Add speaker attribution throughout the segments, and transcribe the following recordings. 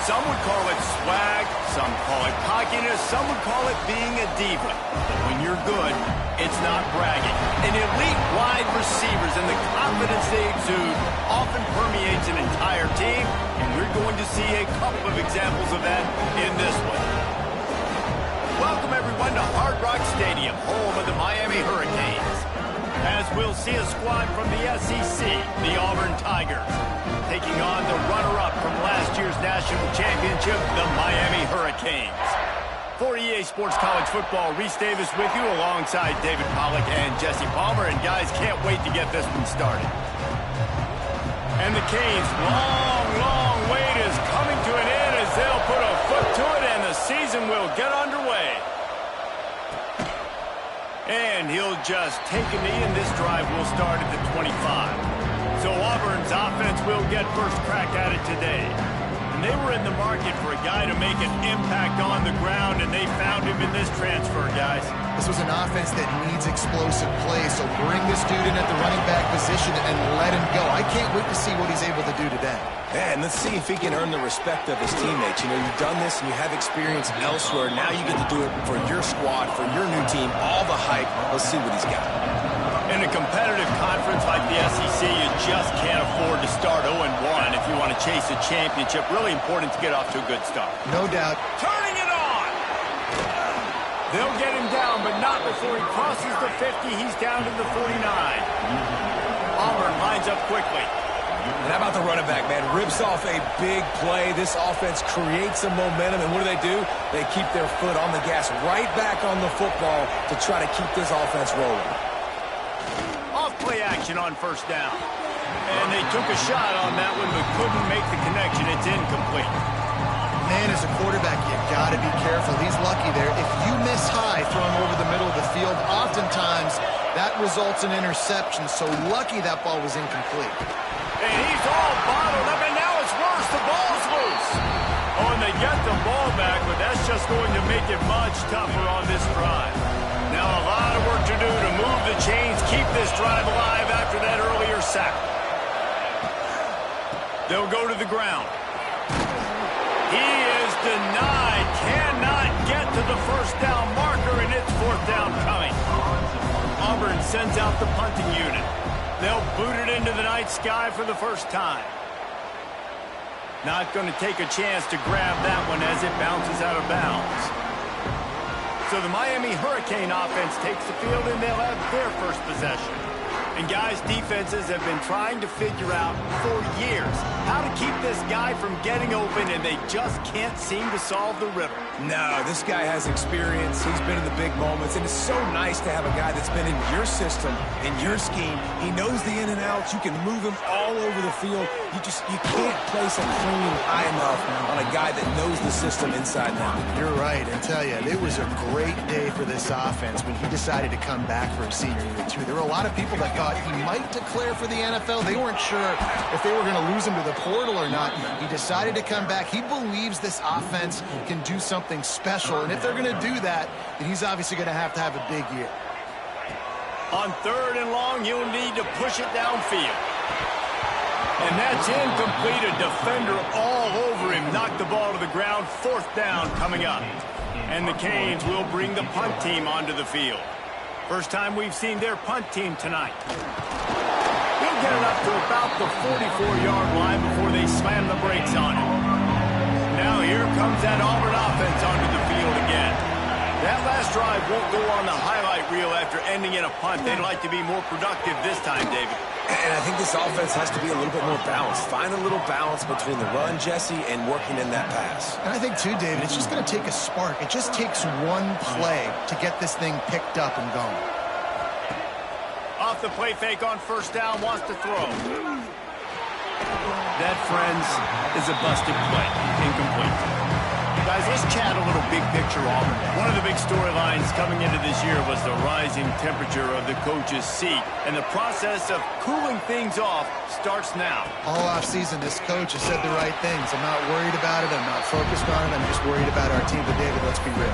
Speaker 1: Some would call it swag, some call it cockiness, some would call it being a diva. But when you're good, it's not bragging. An elite wide receivers and the confidence they exude often permeates an entire team, and we're going to see a couple of examples of that in this one. Welcome, everyone, to Hard Rock Stadium, home of the Miami Hurricanes. As we'll see a squad from the SEC, the Auburn Tigers, taking on the runner-up from last year's national championship, the Miami Hurricanes. For EA Sports College Football, Reese Davis with you alongside David Pollack and Jesse Palmer. And guys, can't wait to get this one started. And the Canes' long wait is coming to an end as they'll put a foot to it and the season will get underway. And he'll just take a knee, and this drive will start at the 25. So Auburn's offense will get first crack at it today. And they were in the market for a guy to make an impact on the ground, and they found him in this transfer, guys.
Speaker 2: This was an offense that needs explosive plays, so bring this dude in at the running back position and let him go. I can't wait to see what he's able to do today.
Speaker 3: And let's see if he can earn the respect of his teammates. You know, you've done this and you have experience elsewhere. Now you get to do it for your squad, for your new team, all the hype. Let's see what he's got.
Speaker 1: In a competitive conference like the SEC, you just can't afford to start 0-1 if you want to chase a championship. Really important to get off to a good start.
Speaker 2: No doubt.
Speaker 1: Turning it on! They'll get him down, but not before he crosses the 50. He's down to the 49. Auburn lines up quickly.
Speaker 3: And how about the running back, man? Rips off a big play. This offense creates some momentum, and what do? They keep their foot on the gas, right back on the football to try to keep this offense rolling.
Speaker 1: Off-play action on first down. And they took a shot on that one, but couldn't make the connection. It's incomplete.
Speaker 2: Man, as a quarterback, you got to be careful. He's lucky there. If you miss high throwing over the middle of the field, oftentimes that results in interception. So lucky that ball was incomplete.
Speaker 1: And he's all bottled up, and now it's worse. The ball's loose. Oh, and they get the ball back, but that's just going to make it much tougher on this drive. Now a lot of work to do to move the chains, keep this drive alive after that earlier sack. They'll go to the ground. He is denied, cannot get to the first down marker, and it's fourth down coming. Auburn sends out the punting unit. They'll boot it into the night sky for the first time. Not going to take a chance to grab that one as it bounces out of bounds. So the Miami Hurricane offense takes the field, and they'll have their first possession. And guys, defenses have been trying to figure out for years how to keep this guy from getting open, and they just can't seem to solve the riddle.
Speaker 3: No, this guy has experience. He's been in the big moments, and it's so nice to have a guy that's been in your system, in your scheme. He knows the in and outs. You can move him all over the field. You can't place a cream high enough on a guy that knows the system inside and out.
Speaker 2: You're right. I tell you, it was a great day for this offense when he decided to come back for his senior year, too. There were a lot of people that thought he might declare for the NFL. They weren't sure if they were going to lose him to the portal or not. He decided to come back. He believes this offense can do something special, and if they're going to do that, then he's obviously going to have a big year.
Speaker 1: On third and long, you'll need to push it downfield. And that's incomplete. A defender all over him. Knocked the ball to the ground. Fourth down coming up. And the Canes will bring the punt team onto the field. First time we've seen their punt team tonight. He'll get it up to about the 44-yard line before they slam the brakes on him. Now here comes that Auburn offense onto the field again. That last drive won't go on the highlight reel after ending in a punt. They'd like to be more productive this time, David.
Speaker 3: And I think this offense has to be a little bit more balanced. Find a little balance between the run, Jesse, and working in that pass.
Speaker 2: And I think, too, David, it's just going to take a spark. It just takes one play to get this thing picked up and going.
Speaker 1: Off the play fake on first down, wants to throw. That, friends, is a busted play. Incomplete. Guys, let's chat a little big picture Auburn. One of the big storylines coming into this year was the rising temperature of the coach's seat. And the process of cooling things off starts now.
Speaker 2: All offseason, this coach has said the right things. I'm not worried about it. I'm not focused on it. I'm just worried about our team. But, David, let's be real.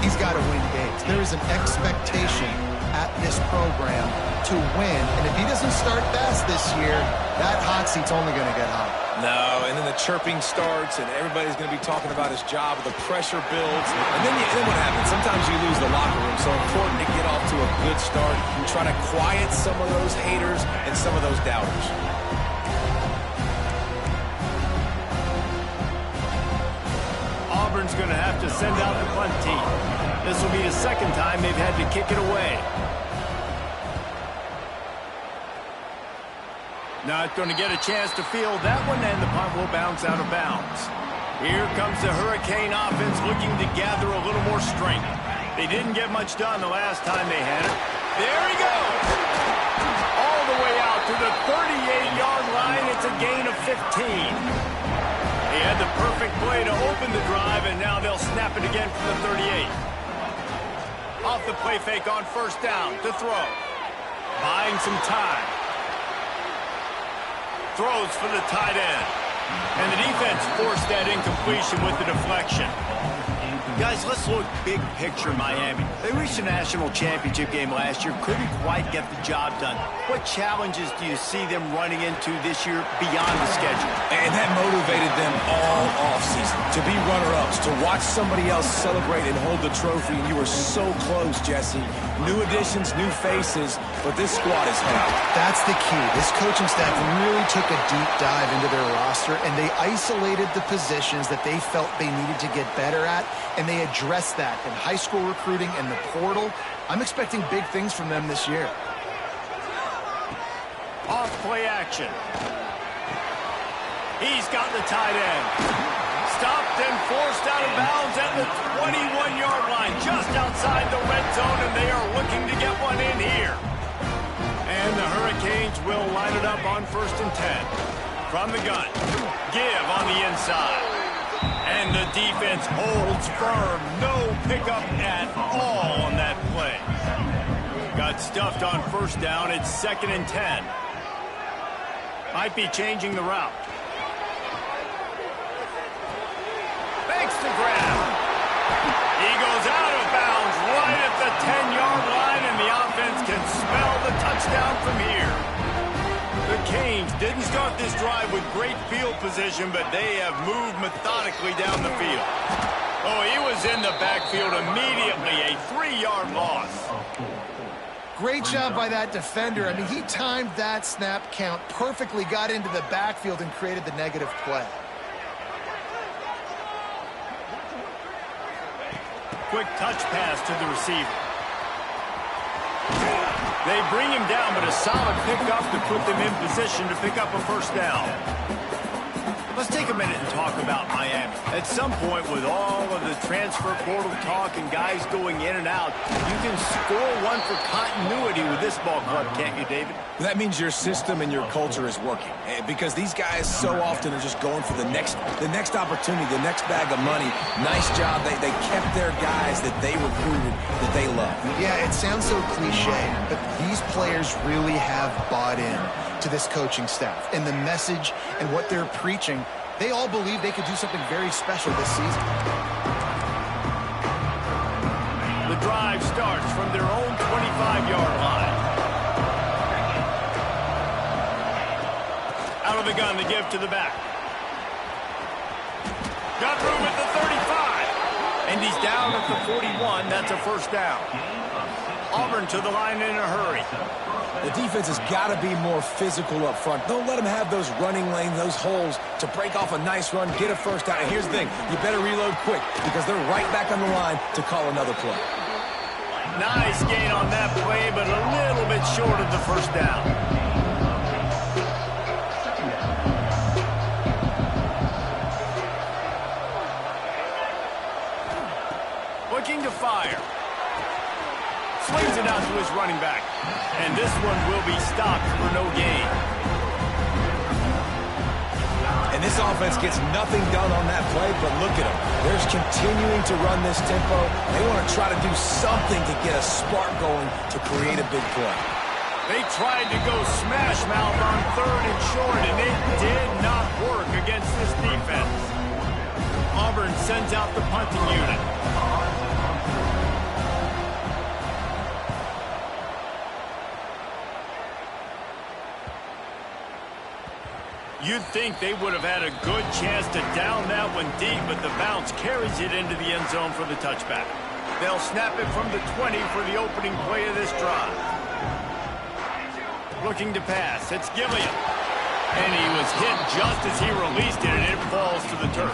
Speaker 2: He's got to win games. There is an expectation at this program to win. And if he doesn't start fast this year, that hot seat's only going to get hot.
Speaker 3: No, and then the chirping starts, and everybody's going to be talking about his job. The pressure builds, and then what happens? Sometimes you lose the locker room, so important to get off to a good start and try to quiet some of those haters and some of those doubters.
Speaker 1: Auburn's going to have to send out the punt team. This will be the second time they've had to kick it away. Not going to get a chance to field that one, and the punt will bounce out of bounds. Here comes the Hurricane offense looking to gather a little more strength. They didn't get much done the last time they had it. There he goes! All the way out to the 38-yard line. It's a gain of 15. He had the perfect play to open the drive, and now they'll snap it again from the 38. Off the play fake on first down to throw. Buying some time. Throws for the tight end. And the defense forced that incompletion with the deflection. Guys, let's look big picture Miami. They reached a national championship game last year. Couldn't quite get the job done. What challenges do you see them running into this year beyond the schedule?
Speaker 3: And that motivated them all offseason to be runner-ups, to watch somebody else celebrate and hold the trophy. And you were so close, Jesse. New additions, new faces, but this squad is hot.
Speaker 2: That's the key. This coaching staff really took a deep dive into their roster, and they isolated the positions that they felt they needed to get better at, and they addressed that in high school recruiting and the portal. I'm expecting big things from them this year.
Speaker 1: Off play action. He's got the tight end. Stopped and forced out of bounds at the 21-yard line, just outside the red zone, and they are looking to get one in here. And the Hurricanes will line it up on 1st and 10. From the gun. Give on the inside. And the defense holds firm. No pickup at all on that play. Got stuffed on first down. It's 2nd and 10. Might be changing the route. Fakes the grab. He goes out of bounds right at the 10-yard line, and the offense can smell the touchdown from here. The Canes didn't start this drive with great field position, but they have moved methodically down the field. Oh, he was in the backfield immediately, a 3-yard loss.
Speaker 2: Great job by that defender. I mean, he timed that snap count perfectly, got into the backfield, and created the negative play.
Speaker 1: Quick touch pass to the receiver. They bring him down, but a solid pickup to put them in position to pick up a first down. Let's take a minute and talk about Miami. At some point, with all of the transfer portal talk and guys going in and out, you can score one for continuity with this ball club, can't you, David?
Speaker 3: That means your system and your culture is working, because these guys so often are just going for the next opportunity, the next bag of money. Nice job. They kept their guys that they recruited, that they love.
Speaker 2: Yeah, it sounds so cliche, but these players really have bought in to this coaching staff and the message and what they're preaching. They all believe they could do something very special this season.
Speaker 1: The drive starts from their own 25-yard line. Out of the gun, the give to the back. Got room at the 35. And he's down at the 41. That's a first down. Auburn to the line in a hurry.
Speaker 3: The defense has got to be more physical up front. Don't let them have those running lanes, those holes to break off a nice run, get a first down. And here's the thing, you better reload quick because they're right back on the line to call another play.
Speaker 1: Nice gain on that play, but a little bit short of the first down. Looking to fire. Swings it out to his running back. And this one will be stopped for no gain.
Speaker 3: And this offense gets nothing done on that play, but look at them. They're just continuing to run this tempo. They want to try to do something to get a spark going to create a big play.
Speaker 1: They tried to go smash mouth on 3rd and short, and it did not work against this defense. Auburn sends out the punting unit. You'd think they would have had a good chance to down that one deep, but the bounce carries it into the end zone for the touchback. They'll snap it from the 20 for the opening play of this drive. Looking to pass, it's Gilliam. And he was hit just as he released it, and it falls to the turf.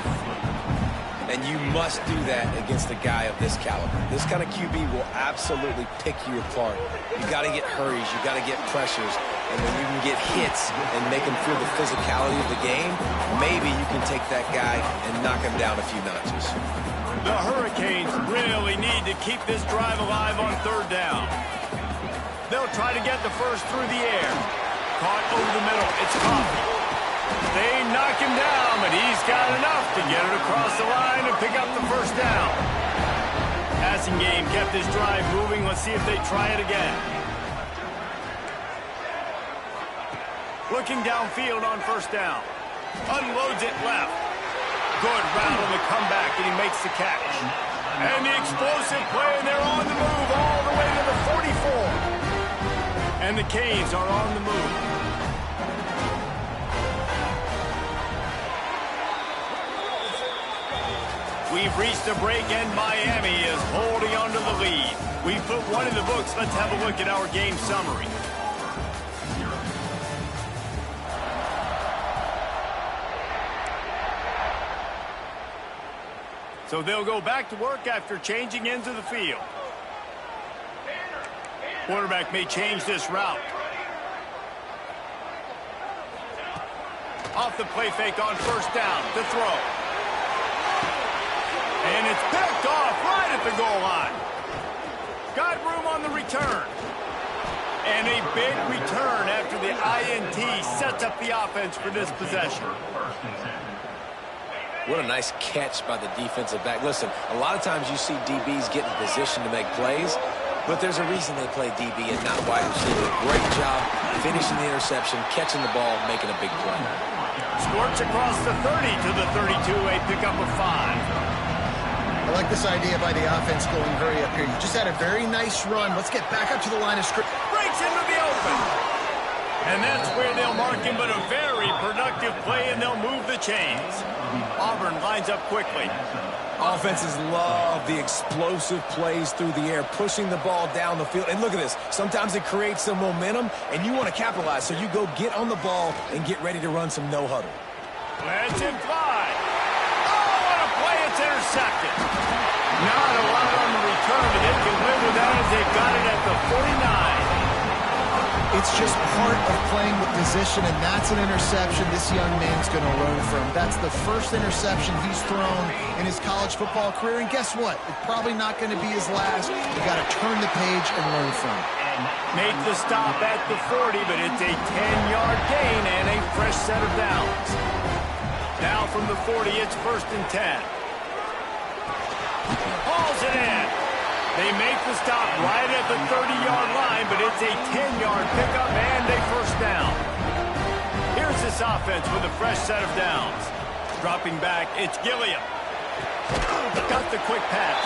Speaker 3: And you must do that against a guy of this caliber. This kind of QB will absolutely pick you apart. You got to get hurries, you got to get pressures, and when you can get hits and make him feel the physicality of the game, maybe you can take that guy and knock him down a few notches.
Speaker 1: The Hurricanes really need to keep this drive alive on third down. They'll try to get the first through the air. Caught over the middle, it's Coffey. They knock him down, but he's got enough to get it across the line and pick up the first down. Passing game kept this drive moving. Let's see if they try it again. Looking downfield on first down. Unloads it left. Good route on the comeback, and he makes the catch. And the explosive play, and they're on the move all the way to the 44. And the Canes are on the move. We've reached a break, and Miami is holding on to the lead. We've put one in the books. Let's have a look at our game summary. So they'll go back to work after changing into the field. Quarterback may change this route. Off the play fake on first down to throw. And it's picked off right at the goal line. Got room on the return. And a big return after the INT sets up the offense for this possession.
Speaker 3: What a nice catch by the defensive back. Listen, a lot of times you see DBs get in position to make plays, but there's a reason they play DB and not wide receiver. Great job finishing the interception, catching the ball, making a big play.
Speaker 1: Squirts across the 30 to the 32, a pickup of 5.
Speaker 2: I like this idea by the offense going hurry up here. You just had a very nice run. Let's get back up to the line of scrimmage.
Speaker 1: Breaks into the open. And that's where they'll mark him, but a very productive play, and they'll move the chains. Auburn lines up quickly.
Speaker 3: Offenses love the explosive plays through the air, pushing the ball down the field. And look at this. Sometimes it creates some momentum, and you want to capitalize. So you go get on the ball and get ready to run some no-huddle.
Speaker 1: Let's him fly. Oh, what a play. It's intercepted. Not a lot on the return, but they can live with that as they've got it at the 49.
Speaker 2: It's just part of playing with position, and that's an interception this young man's going to learn from. That's the first interception he's thrown in his college football career, and guess what? It's probably not going to be his last. You got to turn the page and learn from it.
Speaker 1: Make the stop at the 40, but it's a 10-yard gain and a fresh set of downs. Now from the 40, it's 1st and 10. Hauls it in. They make the stop right at the 30-yard line, but it's a 10-yard pickup and a first down. Here's this offense with a fresh set of downs. Dropping back, it's Gilliam. Got the quick pass.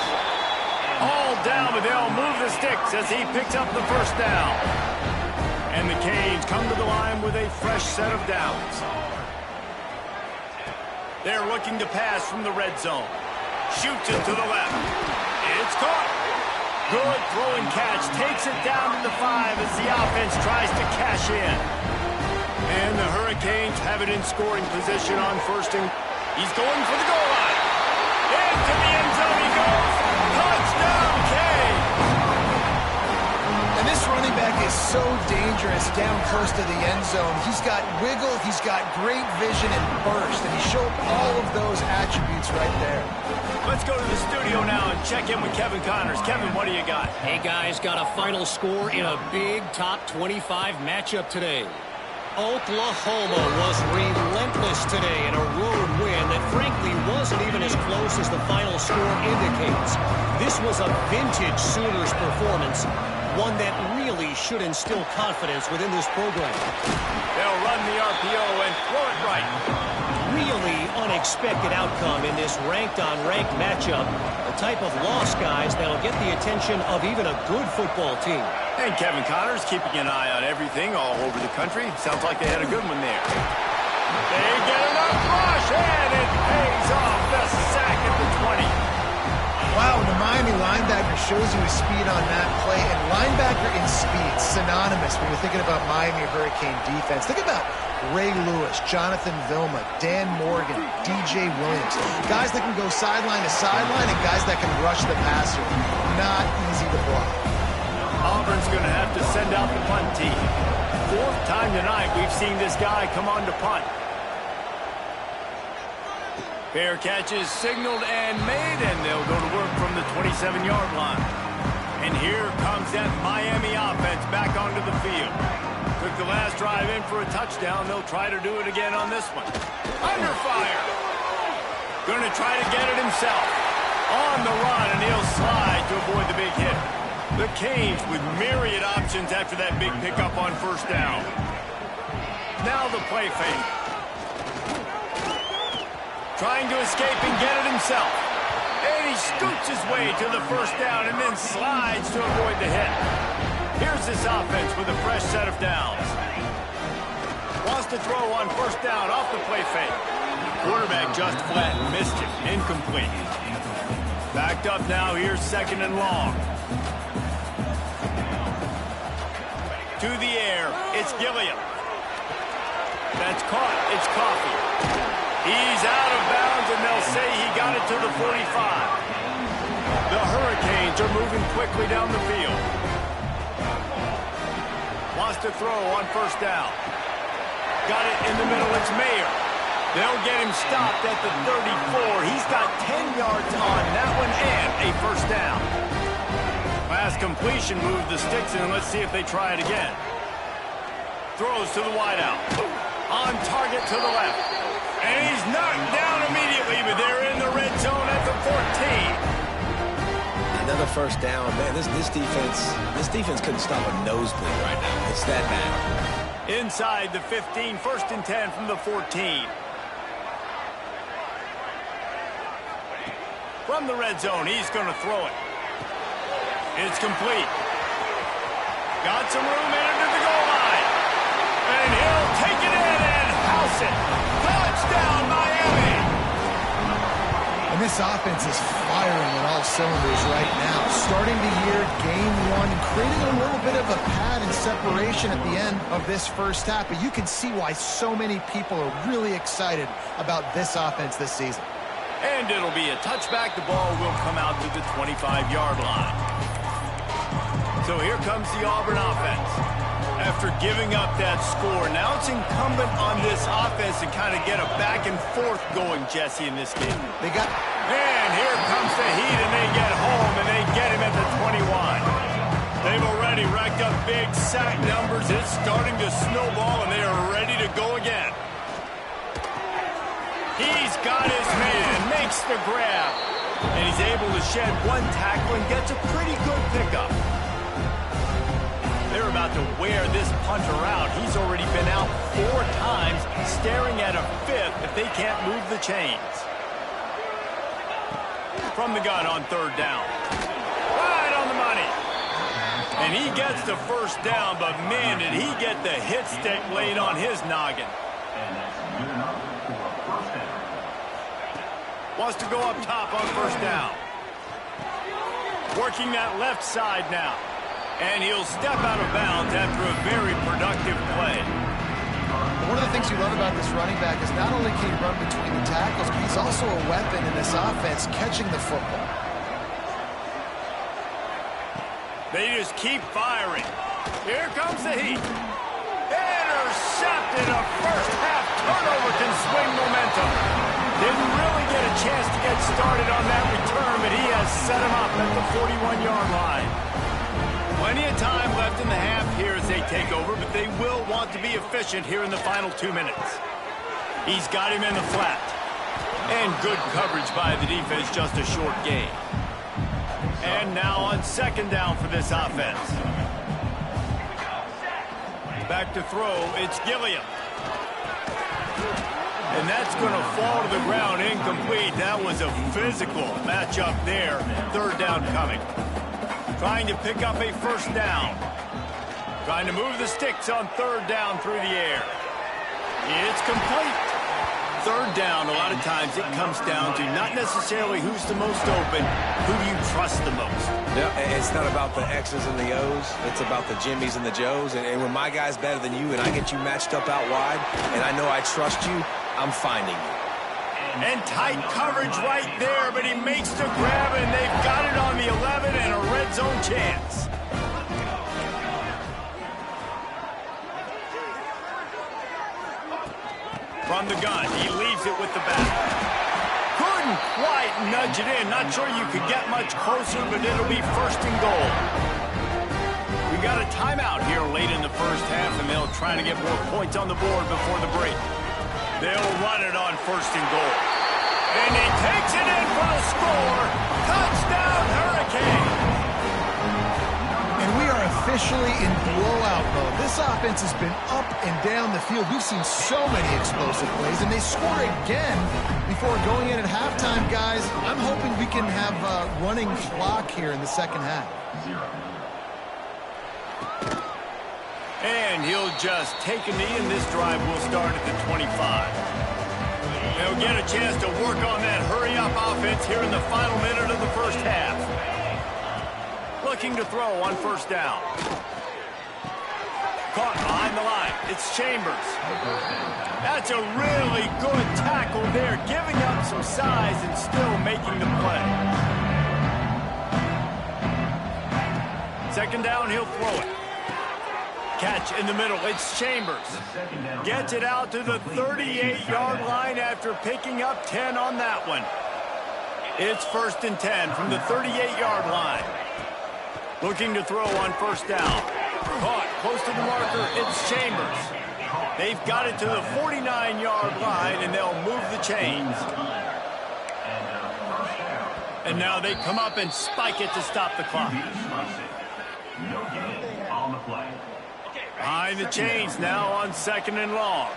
Speaker 1: All down, but they'll move the sticks as he picks up the first down. And the Canes come to the line with a fresh set of downs. They're looking to pass from the red zone. Shoots it to the left. It's caught. Good throwing catch. Takes it down to the 5 as the offense tries to cash in. And the Hurricanes have it in scoring position on 1st and... He's going for the goal line. Into the end zone he goes. Touchdown, Canes!
Speaker 2: And this running back is so dangerous down close to the end zone. He's got wiggle, he's got great vision and burst, and he showed all of those attributes right there.
Speaker 1: Let's go to the studio now and check in with Kevin Connors. Kevin, what do you got?
Speaker 4: Hey, guys, got a final score in a big top 25 matchup today. Oklahoma was relentless today in a road win that frankly wasn't even as close as the final score indicates. This was a vintage Sooners performance, one that really should instill confidence within this program.
Speaker 1: They'll run the RPO and throw it right.
Speaker 4: Really unexpected outcome in this ranked-on-ranked matchup. The type of loss, guys, that'll get the attention of even a good football team.
Speaker 1: And Kevin Connors keeping an eye on everything all over the country. Sounds like they had a good one there. They get enough rush, and it pays off. The sack at the 20.
Speaker 2: Wow, the Miami linebacker shows you his speed on that play, and linebacker in speed, synonymous when you're thinking about Miami Hurricane defense. Think about Ray Lewis, Jonathan Vilma, Dan Morgan, DJ Williams. Guys that can go sideline to sideline and guys that can rush the passer. Not easy to block.
Speaker 1: Auburn's going to have to send out the punt team. Fourth time tonight we've seen this guy come on to punt. Fair catch is signaled and made, and they'll go to work from the 27-yard line. And here comes that Miami offense back onto the field. Took the last drive in for a touchdown. They'll try to do it again on this one. Under fire. Going to try to get it himself. On the run, and he'll slide to avoid the big hit. The Canes with myriad options after that big pickup on first down. Now the play fake. Trying to escape and get it himself. And he scoots his way to the first down and then slides to avoid the hit. Here's this offense with a fresh set of downs. Wants to throw on first down off the play fake. Quarterback just flat and missed it. Incomplete. Backed up now. Here's second and long. To the air. It's Gilliam. That's caught. It's Coffee. He's out of bounds, and they'll say he got it to the 45. The Hurricanes are moving quickly down the field. Wants to throw on first down. Got it in the middle. It's Mayer. They'll get him stopped at the 34. He's got 10 yards on that one and a first down. Last completion moved the sticks in. Let's see if they try it again. Throws to the wideout. On target to the left. And he's knocked down immediately, but they're in the red zone at the 14.
Speaker 3: Another first down. Man, this defense couldn't stop a nosebleed right now. It's that bad.
Speaker 1: Inside the 15, first and 10 from the 14. From the red zone, he's going to throw it. It's complete. Got some room in to the goal line. And he'll take it in and house it. Touchdown, Miami!
Speaker 2: And this offense is firing on all cylinders right now. Starting the year, game one, creating a little bit of a pad and separation at the end of this first half. But you can see why so many people are really excited about this offense this season.
Speaker 1: And it'll be a touchback. The ball will come out to the 25-yard line. So here comes the Auburn offense. After giving up that score, now it's incumbent on this offense to kind of get a back and forth going, Jesse, in this game. And here comes the heat, and they get home, and they get him at the 21. They've already racked up big sack numbers. It's starting to snowball, and they are ready to go again. He's got his man, makes the grab, and he's able to shed one tackle and gets a pretty good pickup. They're about to wear this punter out. He's already been out 4 times, staring at a 5th if they can't move the chains. From the gun on third down. Right on the money. And he gets the first down, but man, did he get the hit stick laid on his noggin. Wants to go up top on first down. Working that left side now. And he'll step out of bounds after a very productive play.
Speaker 2: One of the things you love about this running back is not only can he run between the tackles, but he's also a weapon in this offense catching the football.
Speaker 1: They just keep firing. Here comes the heat. Intercepted. A first half turnover can swing momentum. Didn't really get a chance to get started on that return, but he has set him up at the 41-yard line. Plenty of time left in the half here as they take over, but they will want to be efficient here in the final 2 minutes. He's got him in the flat. And good coverage by the defense, just a short gain. And now on second down for this offense. Back to throw, it's Gilliam. And that's going to fall to the ground incomplete. That was a physical matchup there. Third down coming. Trying to pick up a first down. Trying to move the sticks on third down through the air. It's complete. Third down, a lot of times it comes down to not necessarily who's the most open, who do you trust the most?
Speaker 3: Yeah, it's not about the X's and the O's. It's about the Jimmys and the Joes. And when my guy's better than you and I get you matched up out wide and I know I trust you, I'm finding you.
Speaker 1: And tight coverage right there, but he makes the grab, and they've got it on the 11 and a red zone chance. From the gun, he leaves it with the back. Couldn't quite nudge it in. Not sure you could get much closer, but it'll be first and goal. We got a timeout here late in the first half, and they'll try to get more points on the board before the break. They'll run it on first and goal. And he takes it in for the score. Touchdown, Hurricane.
Speaker 2: And we are officially in blowout mode. This offense has been up and down the field. We've seen so many explosive plays, and they score again before going in at halftime, guys. I'm hoping we can have a running clock here in the second half.
Speaker 1: And he'll just take a knee, and this drive will start at the 25. They'll get a chance to work on that hurry-up offense here in the final minute of the first half. Looking to throw on first down. Caught behind the line. It's Chambers. That's a really good tackle there, giving up some size and still making the play. Second down, he'll throw it. Catch in the middle. It's Chambers. Gets it out to the 38-yard line after picking up 10 on that one. It's first and 10 from the 38-yard line. Looking to throw on first down. Caught close to the marker. It's Chambers. They've got it to the 49-yard line, and they'll move the chains. And now they come up and spike it to stop the clock. Behind the chains now on second and long.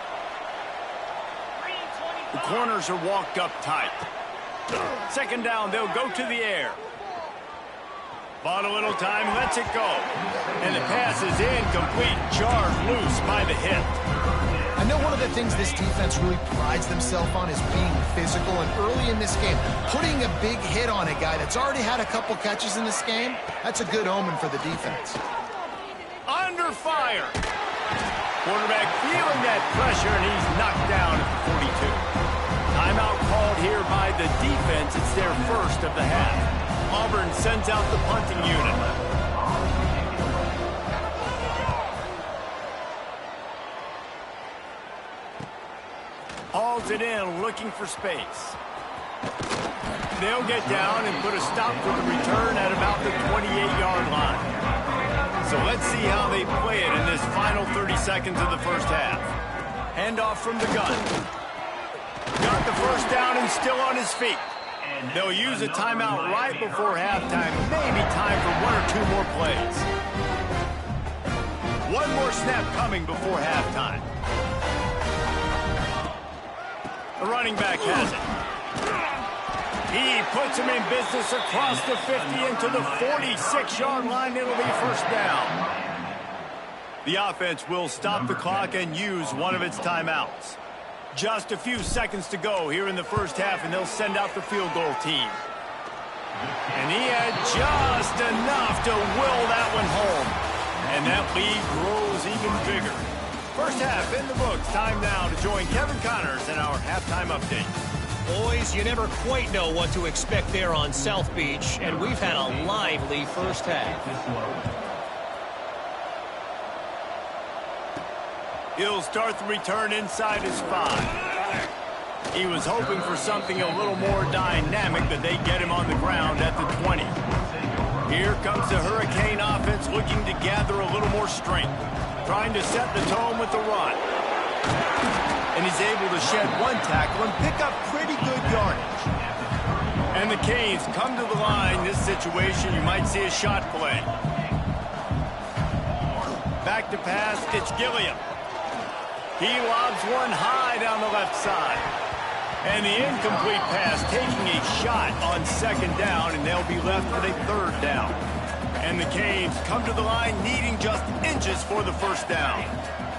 Speaker 1: The corners are walked up tight. Second down, they'll go to the air. Bought a little time, lets it go. And the pass is incomplete, jarred loose by the hip.
Speaker 2: I know one of the things this defense really prides themselves on is being physical, and early in this game, putting a big hit on a guy that's already had a couple catches in this game, that's a good omen for the defense.
Speaker 1: Under fire. Quarterback feeling that pressure, and he's knocked down at the 42. Timeout called here by the defense. It's their first of the half. Auburn sends out the punting unit. Hauls it in, looking for space. They'll get down and put a stop for the return at about the 28-yard line. So let's see how they play it in this final 30 seconds of the first half. Handoff from the gun. Got the first down and still on his feet. They'll use a timeout right before halftime. Maybe time for one or two more plays. One more snap coming before halftime. The running back has it. He puts him in business across the 50 into the 46-yard line. It'll be first down. The offense will stop the clock and use one of its timeouts. Just a few seconds to go here in the first half, and they'll send out the field goal team. And he had just enough to will that one home. And that lead grows even bigger. First half in the books. Time now to join Kevin Connors in our halftime update.
Speaker 4: Boys, you never quite know what to expect there on South Beach, and we've had a lively first half.
Speaker 1: He'll start the return inside his 5. He was hoping for something a little more dynamic, but they get him on the ground at the 20. Here comes the Hurricane offense looking to gather a little more strength, trying to set the tone with the run. And he's able to shed one tackle and pick up pretty good yardage. And the Canes come to the line. This situation, you might see a shot play. Back to pass, it's Gilliam. He lobs one high down the left side. And the incomplete pass taking a shot on second down, and they'll be left with a third down. And the Canes come to the line needing just inches for the first down.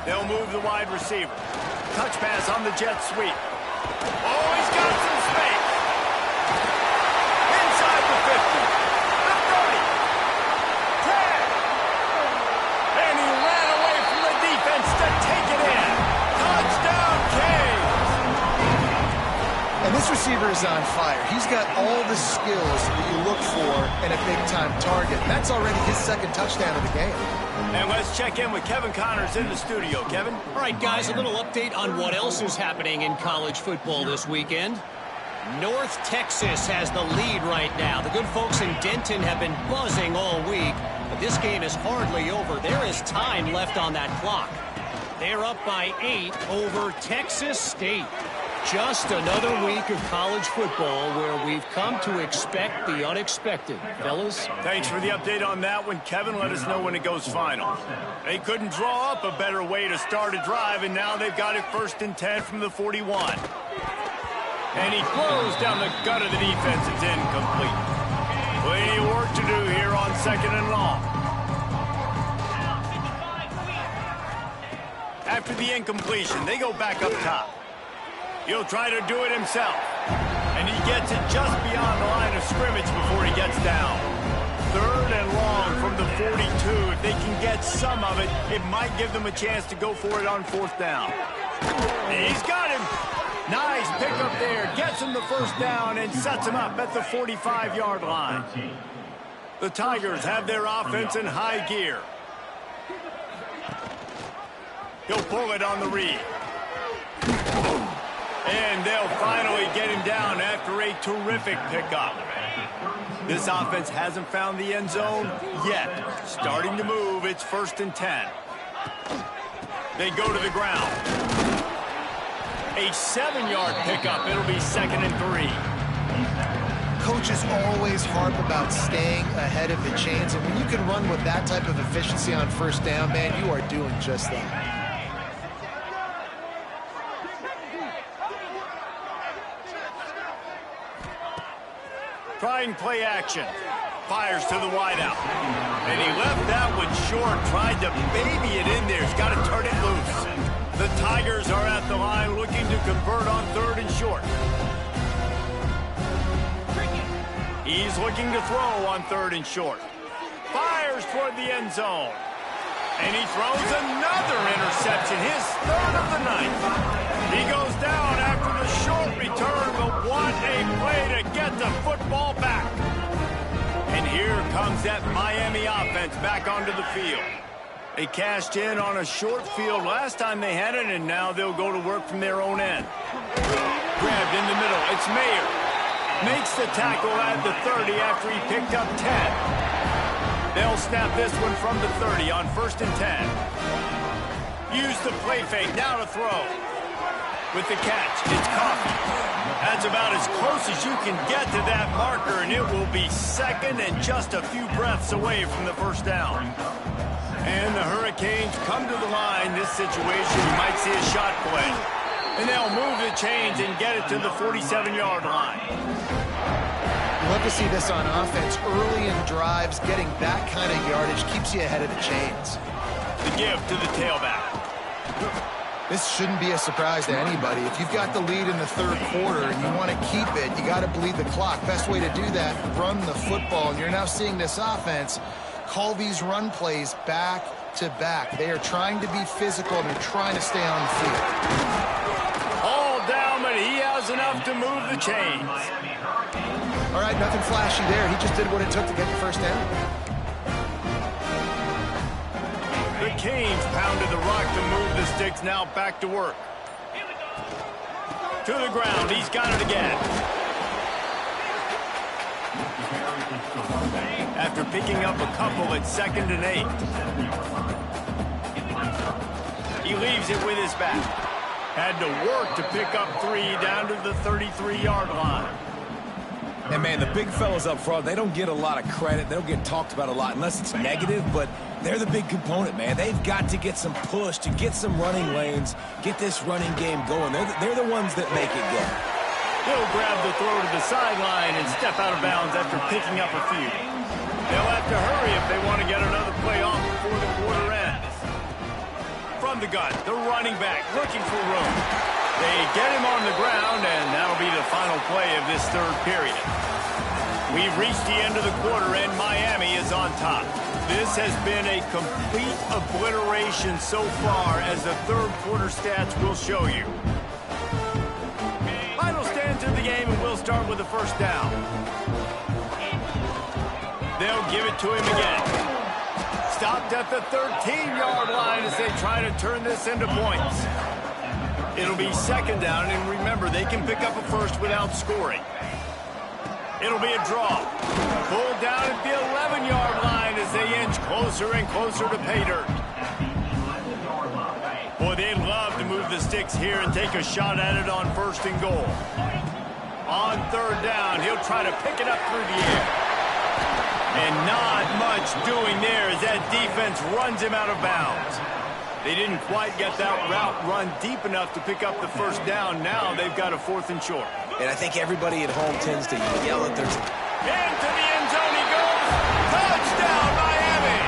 Speaker 1: They'll move the wide receiver. Touch pass on the jet sweep. Oh, he's got some space. Inside the 50. The 30. 10. And he ran away from the defense to take it in. Touchdown, Canes.
Speaker 2: And this receiver is on fire. He's got all the skills that you look for in a big-time target. That's already his second touchdown of the game.
Speaker 1: And let's check in with Kevin Connors in the studio. Kevin?
Speaker 4: All right, guys, a little update on what else is happening in college football this weekend. North Texas has the lead right now. The good folks in Denton have been buzzing all week, but this game is hardly over. There is time left on that clock. They're up by 8 over Texas State. Just another week of college football where we've come to expect the unexpected. Fellas?
Speaker 1: Thanks for the update on that one, Kevin. Let us know when it goes final. They couldn't draw up a better way to start a drive, and now they've got it 1st and 10 from the 41. And he throws down the gut of the defense. It's incomplete. Plenty of work to do here on 2nd and long. After the incompletion, they go back up top. He'll try to do it himself. And he gets it just beyond the line of scrimmage before he gets down. 3rd and long from the 42. If they can get some of it, it might give them a chance to go for it on 4th down. He's got him. Nice pickup there. Gets him the first down and sets him up at the 45-yard line. The Tigers have their offense in high gear. He'll pull it on the read. And they'll finally get him down after a terrific pickup. This offense hasn't found the end zone yet. Starting to move, it's 1st and 10. They go to the ground. A 7-yard pickup. It'll be 2nd and 3.
Speaker 2: Coaches always harp about staying ahead of the chains, and when you can run with that type of efficiency on 1st down, man, you are doing just that.
Speaker 1: Trying play action. Fires to the wideout. And he left that one short. Tried to baby it in there. He's got to turn it loose. The Tigers are at the line looking to convert on 3rd and short. He's looking to throw on 3rd and short. Fires toward the end zone. And he throws another interception. His 3rd of the night. He goes down after the short return, but what a play to get the football back. And here comes that Miami offense back onto the field. They cashed in on a short field last time they had it, and now they'll go to work from their own end. Grabbed in the middle. It's Mayer. Makes the tackle at the 30 after he picked up 10. They'll snap this one from the 30 on 1st and 10. Use the play fake. Now to throw. With the catch, it's Coffee. That's about as close as you can get to that marker, and it will be 2nd and just a few breaths away from the 1st down. And the Hurricanes come to the line. This situation, you might see a shot play. And they'll move the chains and get it to the 47-yard line.
Speaker 2: Love to see this on offense. Early in drives, getting that kind of yardage keeps you ahead of the chains.
Speaker 1: The give to the tailback.
Speaker 2: This shouldn't be a surprise to anybody. If you've got the lead in the 3rd quarter and you want to keep it, you got to bleed the clock. Best way to do that, run the football. And you're now seeing this offense call these run plays back to back. They are trying to be physical and they're trying to stay on the field.
Speaker 1: All down, but he has enough to move the chains.
Speaker 2: All right, nothing flashy there. He just did what it took to get the 1st down.
Speaker 1: The Canes pounded the rock to move the sticks. Now back to work. To the ground. He's got it again. After picking up a couple at 2nd and 8. He leaves it with his back. Had to work to pick up 3 down to the 33-yard line.
Speaker 3: And, man, the big fellas up front, they don't get a lot of credit. They don't get talked about a lot unless it's negative, but they're the big component, man. They've got to get some push, to get some running lanes, get this running game going. They're the ones that make it go.
Speaker 1: He'll grab the throw to the sideline and step out of bounds after picking up a few. They'll have to hurry if they want to get another play off before the quarter ends. From the gun, the running back looking for room. They get him on the ground, and that'll be the final play of this third period. We've reached the end of the quarter, and Miami is on top. This has been a complete obliteration so far, as the third quarter stats will show you. Final stands of the game, and we'll start with the first down. They'll give it to him again. Stopped at the 13-yard line as they try to turn this into points. It'll be second down, and remember, they can pick up a first without scoring. It'll be a draw. Pulled down at the 11-yard line as they inch closer and closer to pay dirt. Boy, they'd love to move the sticks here and take a shot at it on first and goal. On third down, he'll try to pick it up through the air. And not much doing there as that defense runs him out of bounds. They didn't quite get that route run deep enough to pick up the first down. Now they've got a 4th and short.
Speaker 3: And I think everybody at home tends to yell at their team.
Speaker 1: Into the end zone he goes. Touchdown, Miami!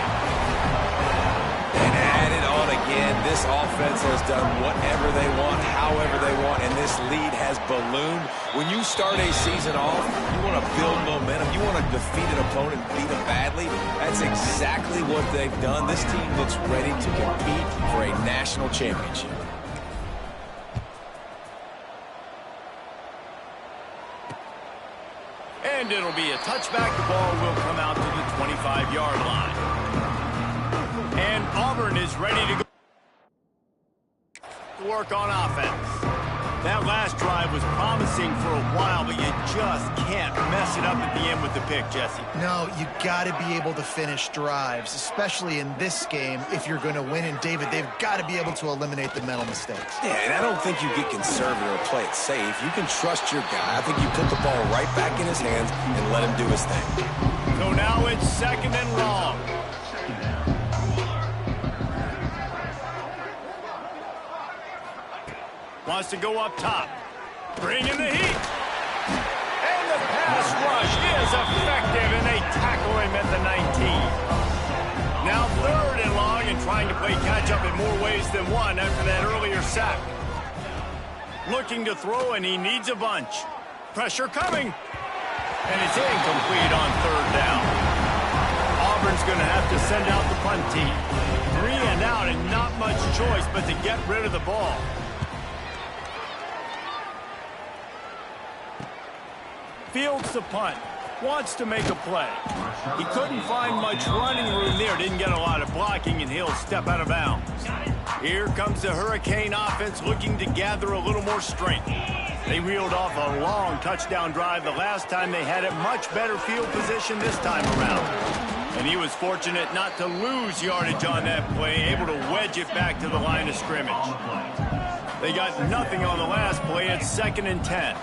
Speaker 3: And add it on again. This offense has done whatever they want, however they want, and this lead has ballooned. When you start a season off, you want to build momentum. You want to defeat an opponent and beat them badly. That's exactly what they've done. This team looks ready to compete for a national championship.
Speaker 1: And it'll be a touchback. The ball will come out to the 25-yard line. And Auburn is ready to go work on offense. That last drive was promising for a while, but you just can't mess it up at the end with the pick, Jesse.
Speaker 2: No, you got to be able to finish drives, especially in this game if you're going to win. And, David, they've got to be able to eliminate the mental mistakes.
Speaker 3: Yeah, and I don't think you get conservative or play it safe. You can trust your guy. I think you put the ball right back in his hands and let him do his thing.
Speaker 1: So now it's second and long. Wants to go up top. Bring in the heat. And the pass rush is effective, and they tackle him at the 19. Now third and long, and trying to play catch-up in more ways than one after that earlier sack. Looking to throw, and he needs a bunch. Pressure coming. And it's incomplete on third down. Auburn's going to have to send out the punt team. 3 and out, and not much choice but to get rid of the ball. Fields the punt. Wants to make a play. He couldn't find much running room there. Didn't get a lot of blocking, and he'll step out of bounds. Here comes the Hurricane offense looking to gather a little more strength. They reeled off a long touchdown drive the last time they had it. Much better field position this time around. And he was fortunate not to lose yardage on that play, able to wedge it back to the line of scrimmage. They got nothing on the last play. It's 2nd and 10.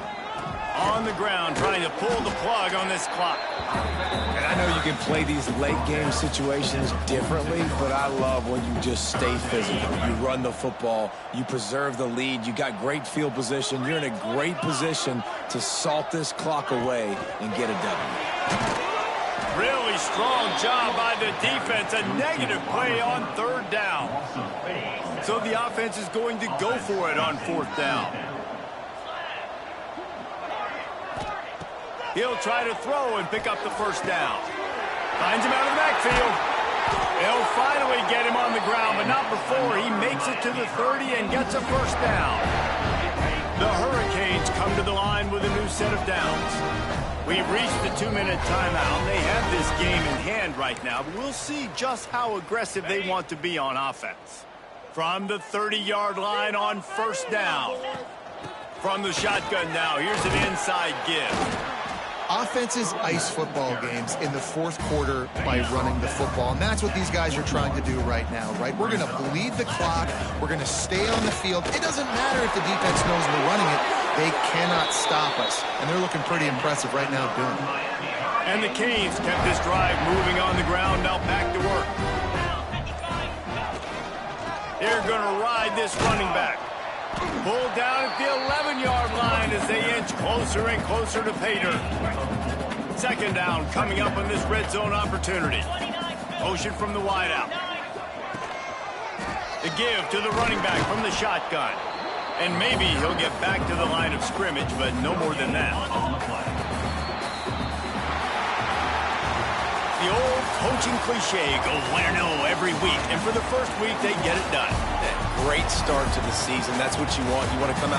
Speaker 1: On the ground, trying to pull the plug on this clock.
Speaker 3: And I know you can play these late-game situations differently, but I love when you just stay physical. You run the football, you preserve the lead, you got great field position, you're in a great position to salt this clock away and get a W.
Speaker 1: Really strong job by the defense. A negative play on third down. So the offense is going to go for it on 4th down. He'll try to throw and pick up the first down. Finds him out of the backfield. They'll finally get him on the ground, but not before he makes it to the 30 and gets a first down. The Hurricanes come to the line with a new set of downs. We've reached the 2-minute timeout. They have this game in hand right now, but we'll see just how aggressive they want to be on offense. From the 30-yard line on first down. From the shotgun now, here's an inside give.
Speaker 2: Offenses ice football games in the 4th quarter by running the football, and that's what these guys are trying to do right now, right? We're going to bleed the clock. We're going to stay on the field. It doesn't matter if the defense knows we're running it. They cannot stop us, and they're looking pretty impressive right now doing it.
Speaker 1: And the Canes kept this drive moving on the ground, now back to work. They're going to ride this running back. Pulled down at the 11-yard line as they inch closer and closer to pay dirt. Second down coming up on this red zone opportunity. Motion from the wideout. The give to the running back from the shotgun. And maybe he'll get back to the line of scrimmage, but no more than that. The old coaching cliche, go 1-0 every week. And for the first week, they get it done.
Speaker 3: Great start to the season. That's what you want. You want to come out